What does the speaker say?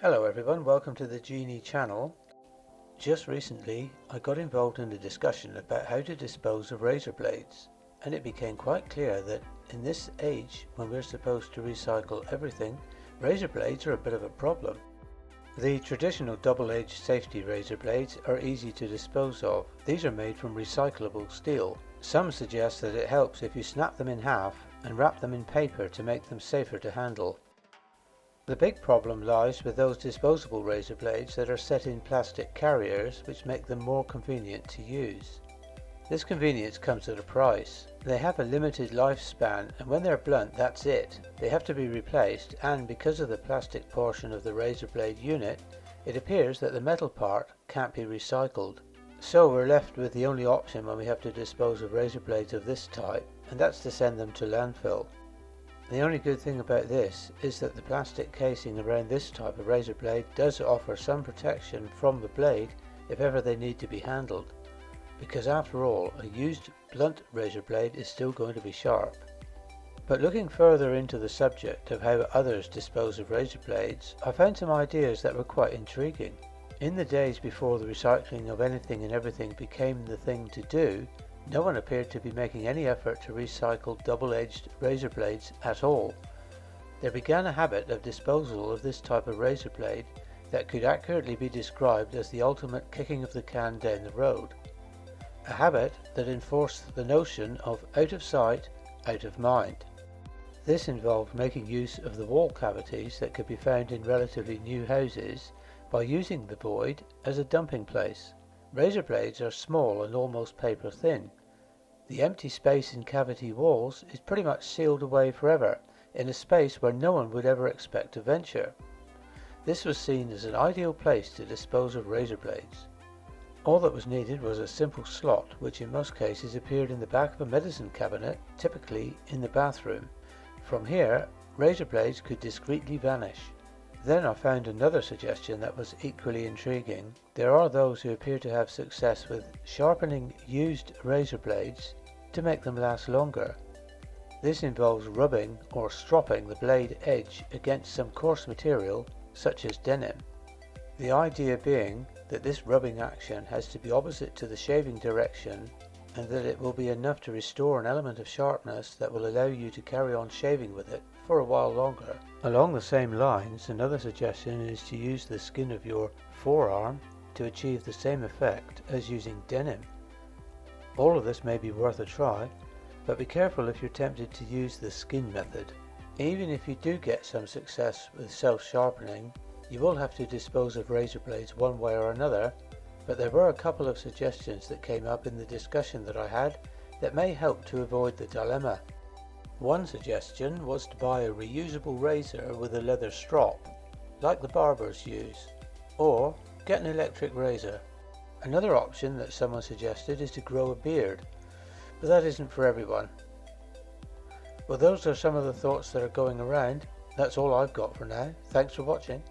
Hello everyone, welcome to the Genie channel. Just recently I got involved in a discussion about how to dispose of razor blades, and it became quite clear that in this age when we're supposed to recycle everything, razor blades are a bit of a problem. The traditional double-edged safety razor blades are easy to dispose of. These are made from recyclable steel. Some suggest that it helps if you snap them in half and wrap them in paper to make them safer to handle. The big problem lies with those disposable razor blades that are set in plastic carriers, which make them more convenient to use. This convenience comes at a price. They have a limited lifespan, and when they're blunt, that's it. They have to be replaced, and because of the plastic portion of the razor blade unit, it appears that the metal part can't be recycled. So we're left with the only option when we have to dispose of razor blades of this type, and that's to send them to landfill. The only good thing about this is that the plastic casing around this type of razor blade does offer some protection from the blade if ever they need to be handled, because after all, a used blunt razor blade is still going to be sharp. But looking further into the subject of how others dispose of razor blades, I found some ideas that were quite intriguing. In the days before the recycling of anything and everything became the thing to do, no one appeared to be making any effort to recycle double-edged razor blades at all. There began a habit of disposal of this type of razor blade that could accurately be described as the ultimate kicking of the can down the road. A habit that enforced the notion of out of sight, out of mind. This involved making use of the wall cavities that could be found in relatively new houses by using the void as a dumping place. Razor blades are small and almost paper thin. The empty space in cavity walls is pretty much sealed away forever in a space where no one would ever expect to venture. This was seen as an ideal place to dispose of razor blades. All that was needed was a simple slot, which in most cases appeared in the back of a medicine cabinet, typically in the bathroom. From here, razor blades could discreetly vanish. Then I found another suggestion that was equally intriguing. There are those who appear to have success with sharpening used razor blades to make them last longer. This involves rubbing or stropping the blade edge against some coarse material such as denim. The idea being that this rubbing action has to be opposite to the shaving direction, and that it will be enough to restore an element of sharpness that will allow you to carry on shaving with it for a while longer. Along the same lines, another suggestion is to use the skin of your forearm to achieve the same effect as using denim. All of this may be worth a try, but be careful if you're tempted to use the skin method. Even if you do get some success with self-sharpening, you will have to dispose of razor blades one way or another, but there were a couple of suggestions that came up in the discussion that I had that may help to avoid the dilemma. One suggestion was to buy a reusable razor with a leather strop, like the barbers use, or get an electric razor. Another option that someone suggested is to grow a beard, but that isn't for everyone. Well, those are some of the thoughts that are going around. That's all I've got for now. Thanks for watching.